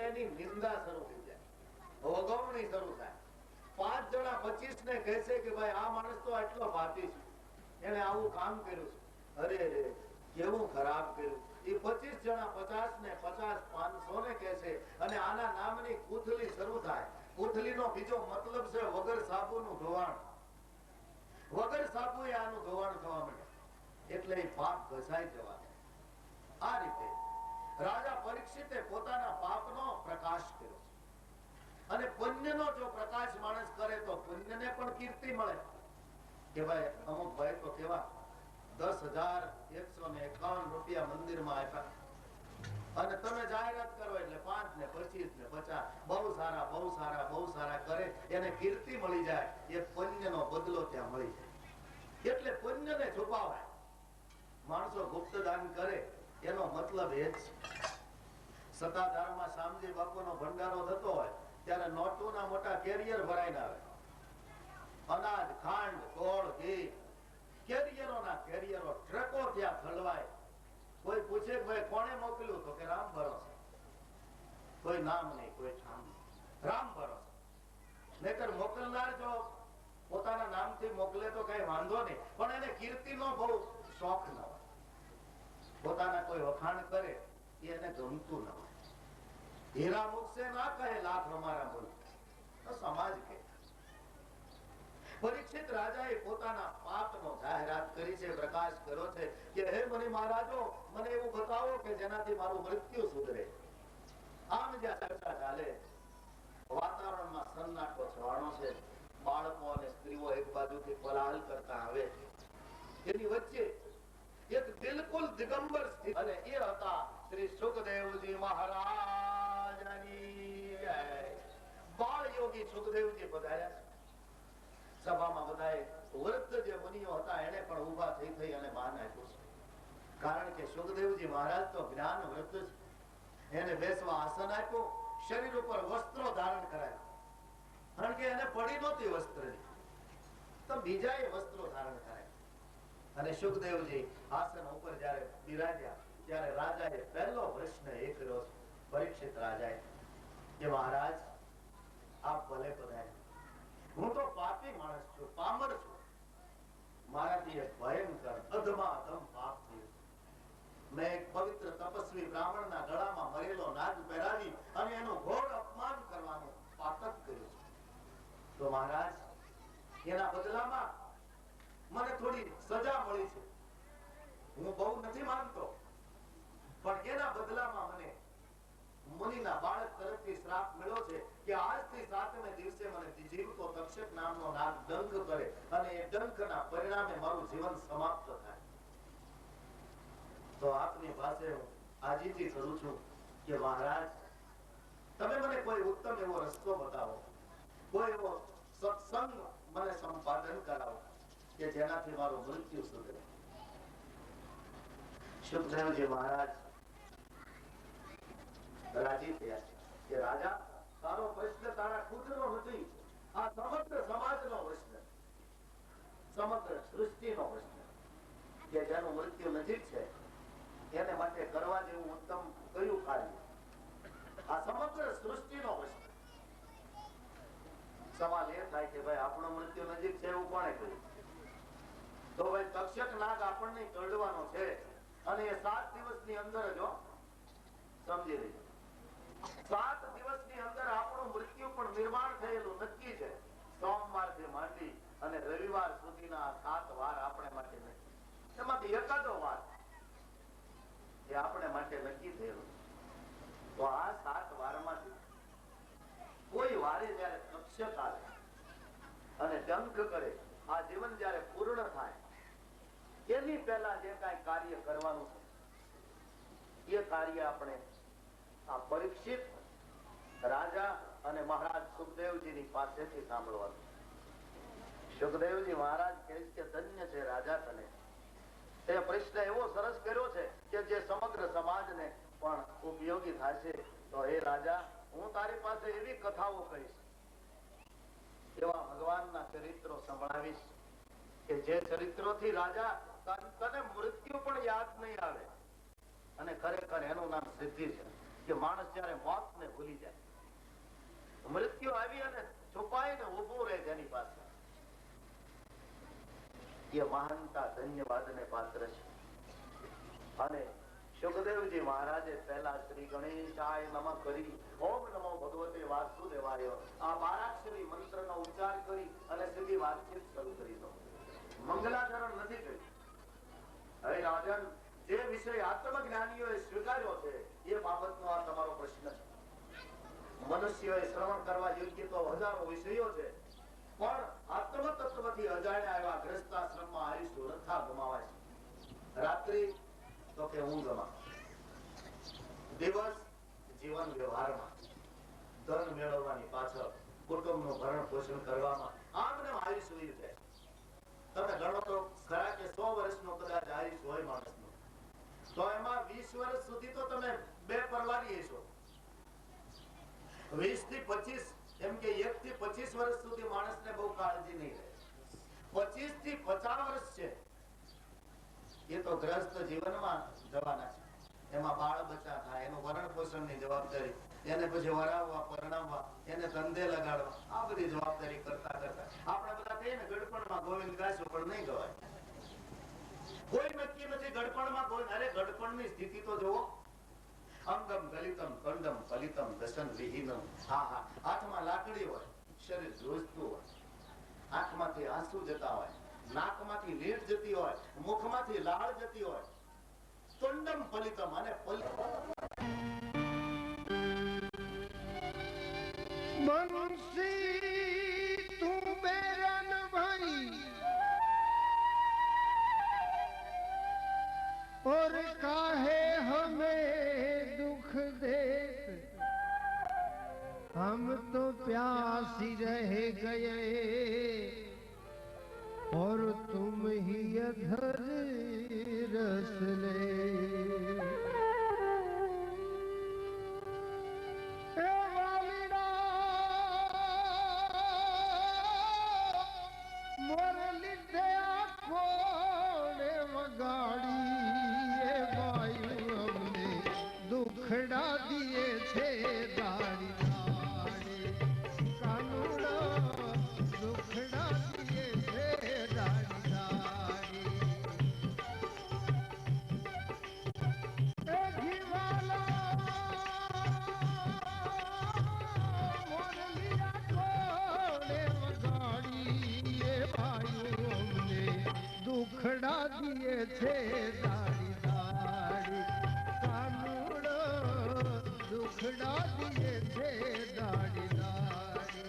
એની નિંદા શરૂ થઈ જાય, વગવણી શરૂ થાય. 5 જણા 25 ને કહેશે કે ભાઈ આ માણસ તો આટલો પાપી છે, એને આવું કામ કર્યું છે, અરે રે કેવું ખરાબ કર્યું. એ 25 જણા 50 ને 50 500 ને કહેશે અને આના નામની કૂથલી શરૂ થાય. કૂથલીનો બીજો મતલબ છે વગર સાબુનું ધોવાણ. વગર સાબુએ આનું ધોવાણ થવા માંડે એટલે એ પાપ ઘસાઈ જવા. આ રીતે રાજા પરીક્ષિતે પોતાના પાપનો પ્રકાશ કર્યો અને પુણ્યનો જો પ્રકાશ માણસ કરે તો પુણ્યને પણ કીર્તિ મળે કે ભાઈ અમુક ભાઈ તો કેવા 10,151 રૂપિયા મંદિરમાં આપ્યા અને તમે જાહેરાત કરો એટલે 5 ને 25 ને 50 બહુ સારા બહુ સારા બહુ સારા કરે, એને કીર્તિ મળી જાય. એ પુણ્યનો બદલો ત્યાં મળી જાય. એટલે પુણ્યને છુપાવાય. માણસો ગુપ્ત દાન કરે એનો મતલબ એ જ છે. સત્તાધારમાં શામજી બાપુનો ભંડારો થતો હોય ત્યારે નોટોના મોટા કેરિયર ભરાઈને આવે. અનાજ, ખાંડ, ગોળ, ઘી, કેરિયરોના કેરિયરો ટ્રકો ત્યાં ઠલવાય. કોઈ પૂછે કે ભાઈ કોણે મોકલ્યું તો કે રામ ભરોસે. કોઈ નામ નહીં, કોઈ ઠામ નહીં, રામ ભરોસે. નહીતર મોકલનાર જો પોતાના નામથી મોકલે તો કઈ વાંધો નહીં, પણ એને કીર્તિનો બહુ શોખ ન હોય. પોતાના કોઈ વખાણ કરે એને ગમતું ન હોય. હીરા મુકશે ના કહે લાખ અમારા બોલ, તો સમાજ કે. પરીક્ષિત રાજાએ પોતાના પાપનો જાહેરાત કરી છે, પ્રકાશ કર્યો છે કે હે મુનિ મહારાજો, મને એવું બતાવો કે જેનાથી મારું મૃત્યુ સુધરે. આમ જ્યાં ચર્ચા ચાલે, વાતાવરણમાં સન્નાટો છવાણો છે. બાળકો અને સ્ત્રીઓ એક બાજુથી કોલાહલ કરતા આવે. એની વચ્ચે એક બિલકુલ દિગંબર સ્થિતિ અને એ હતા શ્રી સુખદેવજી મહારાજની જય. બાળ યોગી સુખદેવજી પધાર્યા છે. સભામાં બધાએ વૃદ્ધ જે મુનિઓ હતા એને પણ ઉભા થઈ અને માન આપ્યું છે. કારણ કે સુખદેવજી મહારાજ તો જ્ઞાન વૃદ્ધ છે. એને બેસવા આસન આપ્યું, શરીર ઉપર વસ્ત્રો ધારણ કરાયા. કારણ કે એને પડી નહોતી વસ્ત્રની, તો બીજાએ વસ્ત્રો ધારણ કરાયા. અને સુખદેવજી આસન ઉપર જયારે બિરાજ્યા ત્યારે રાજાએ પહેલો પ્રશ્ન એ કર્યો છે, પરીક્ષિત રાજાએ, કે મહારાજ આપ ભલે પધાર્યા. હું તો પાપી માણસ છું, પામર છું. મારાથી એક ભયંકર અધમાધમ પાપ થયું. મેં એક પવિત્ર તપસ્વી બ્રાહ્મણના ગળામાં મરેલો નાગ પહેરાવી અને એનું ઘોર અપમાન કરવાનું પાતક કર્યું છે. તો મહારાજ એના બદલામાં મને થોડી સજા મળી છે. હું બહુ નથી માનતો, પણ એના બદલામાં મને મુનિના બાળક તરફથી શ્રાપ મળ્યો છે કે આજથી 7મે દિવસે મને જીવતો તક્ષક નામનો નાગ ડંખ કરે અને એ ડંખના પરિણામે મારું જીવન સમાપ્ત થાય. તો આપની પાસે હું આજીજી કરું છું કે મહારાજ તમે મને કોઈ ઉત્તમ એવો રસ્તો બતાવો, કોઈ એવો સત્સંગ મને સંપાદન કરાવો કે જેનાથી મારું મૃત્યુ સુધરે. સુખદેવજી મહારાજ રાજી થયા કે રાજા, તારો પ્રશ્ન તારા ખુદનો નથી, આ સમગ્ર સમાજનો પ્રશ્ન, સમગ્ર સૃષ્ટિનો પ્રશ્ન, કે જેનું મૃત્યુ નજીક છે એને માટે કરવા જેવું ઉત્તમ કયું કાર્ય? આ સમગ્ર સૃષ્ટિનો પ્રશ્ન. સવાલ એ થાય કે ભાઈ આપણું મૃત્યુ નજીક છે એવું કોણે કહ્યું? તો ભાઈ તક્ષક નાગ આપણને કરડવાનો છે અને એ 7 દિવસની અંદર જ સમજી લીધું. 7 દિવસની અંદર આપણું મૃત્યુ પણ નિર્માણ થયેલું નક્કી છે. સોમવાર થી માંડી અને રવિવાર સુધીના 7 વાર આપણે માટે નક્કી. એમાંથી એકાદો વાર એ આપણે માટે નક્કી થયેલું. તો આ 7 વારમાંથી કોઈ વારે જયારે તક્ષક આવે અને ડંખ કરે, આ જીવન જયારે પૂર્ણ થાય એની પહેલા જે કઈ કાર્ય કરવાનું છે એ કાર્ય આપણે આ પરીક્ષિત રાજા અને મહારાજ સુખદેવજીની પાસેથી સાંભળવાનું. સુખદેવજી મહારાજ કહે છે કે ધન્ય છે રાજા તને. તે પ્રશ્ન એવો સરસ કર્યો છે કે જે સમગ્ર સમાજને પણ ઉપયોગી થશે. તો હે રાજા, હું તારી પાસે એવી કથાઓ કહીશ, એવા ભગવાનના ચરિત્રો સંભળાવીશ કે જે ચરિત્રોથી રાજા તને મૃત્યુ પણ યાદ નહીં આવે અને ખરેખર એનું નામ સિદ્ધિ છે. કે માણસ જયારે મોતને ભૂલી જાય, મૃત્યુ આવી અને છુપાઈને ઉભું રહે જેની પાસે, એ મહાનતા ધન્યવાદને પાત્ર છે. અને સુખદેવજી મહારાજે પહેલા શ્રી ગણેશાય નમઃ કરી, ઓમ નમો ભગવતે વાસુદેવાય આ 12 મંત્રનો ઉચ્ચાર કરી અને સીધી વાતચીત શરૂ કરી દો. મંગલાચરણ નથી કર્યું. હવે રાજન, જે વિષય આત્મજ્ઞાનીઓએ સ્વીકાર્યો છે એ બાબતનો આ તમારો પ્રશ્ન છે. મનુષ્યોએ શ્રવણ કરવા યોગ્ય તો હજારો વિષયો છે, પણ આત્મતત્વથી અજાણ્યા એવા ગ્રસ્તાશ્રમમાં આયુષ્ય રથા ગુમાવાય છે. રાત્રિ તો કે ઊંઘમાં, દિવસ જીવન વ્યવહારમાં, ધન મેળવવાની પાછળ, કુટુંબનું ભરણ પોષણ કરવામાં, આમને આયુષ્ય વયું જાય. તમે ગણો તો ખરા કે 100 વર્ષનો કદાચ આયુષ્ય હોય માણસનું, તો એમાં 20 વર્ષ સુધી તો તમે બે પરવારી છો. 20 થી 25 એમ કે 1 થી 25 વર્ષ સુધી માણસને બહુ કાળજી નહીં રહે. 25 થી 50 વર્ષ છે એ તો ગ્રસ્ત જીવનમાં જવાના છે. એમાં બાળ બચ્ચા થાય, એનું ભરણ પોષણની જવાબદારી, એને પછી વરાવવા, પરણાવવા, એને ધંધે લગાડવા, આ બધી જવાબદારી કરતા કરતા આપણે બધા કહીએ ને ગડપણમાં ગોવિંદ ગાશું, પણ નહીં ગવાય. કોઈ નક્કી નથી ગડપણમાં કોઈ. અરે ગડપણની સ્થિતિ તો જુઓ. અંગમ ગલિતમ કંડમ ફલિતમ દશન વિહીનમ. હાથમાં લાકડી હોય, શરીર ધ્રુજતું હોય, આંખમાંથી આંસુ જતા હોય, નાકમાંથી લીટ જતી હોય, મુખમાંથી લાળ જતી હોય, કંડમ ફલિતમ અને બંસી તું બેરન ભાઈ और काहे हमें दुख दे, हम तो प्यासी रह गए और तुम ही अधर रस ले. મોરલી દે આખોને વગાડી, દુખડા દિયે છે દાડી દાડી, કાનુડા દુખડા દિયે છે દાડી દાડી. એ જીવાલા મોરલિયા કોને વગાડી, એ ભાઈઓ અમને દુખડા દિયે છે દાડી દાડી, દુખડા દિયે છે દાડી દાડી.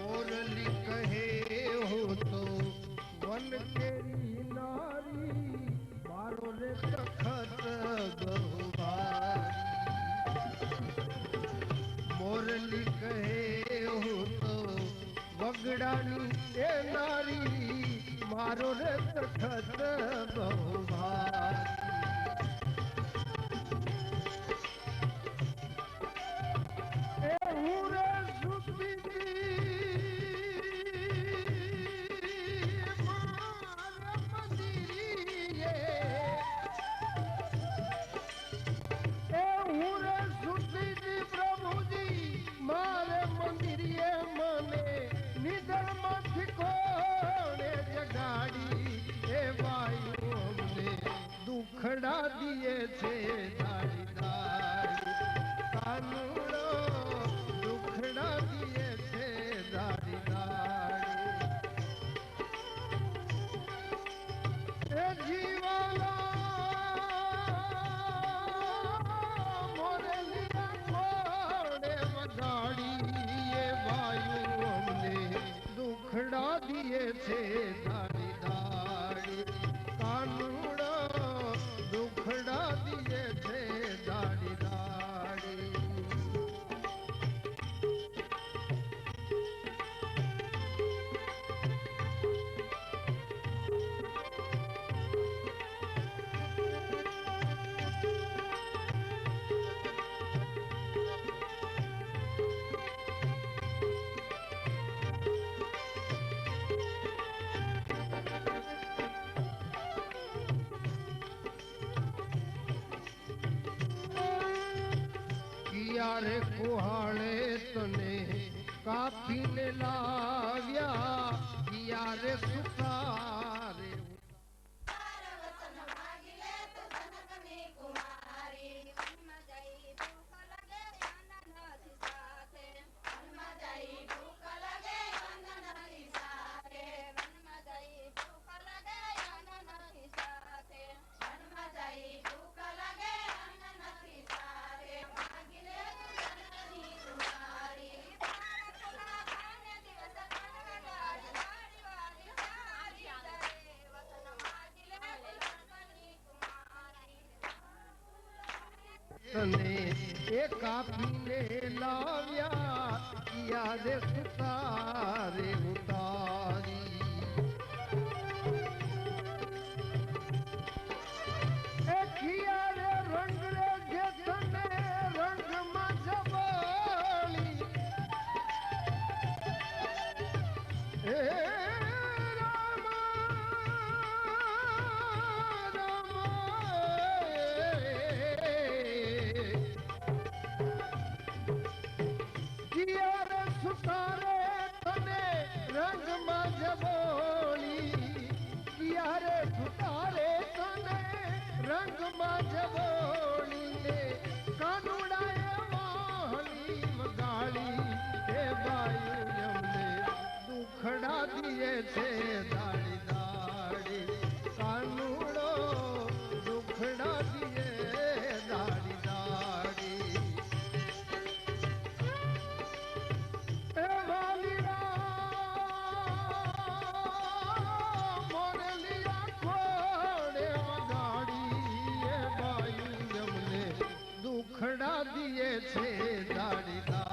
મોરલી કહે હો તો વન કેરી નારી, મારો રે તખત બહુભારી. મોરલી કહે હું તો વગડાની એ નારી, મારો રે તખત બહુભારી. એ હું રે સુતી દુખડા દિયે છે દાડી દાડી, કાનુડો દુખડા દિયે છે દાડી દાડી. એ જીવાલા મોરલિયા કોને વગાડી, એ વાયુ અમને દુખડા દિયે છે દાડી દાડી, કાનુડો દુખડા દિયે છે દાડી દાડી. યારે કુહાળે તને કાપીને લાવ્યા યારે સુતારે તને એ કાપીને લાવ્યા યારે સુતારે ઉતારી એ ખિયારે રંગ રે જે તને રંગમાં જબોળી એ રંગમાં જબોળી કિયારે સુતારે તને રંગમાં જબોળી કાનુડાએ વાહલી વગાડી એ બાયું અમને દુખડા દીએ છે દાડી દાડી કાનુડો દુખડા દીએ દાડી દાડી એ ખડા દીએ છે દાડી દાડી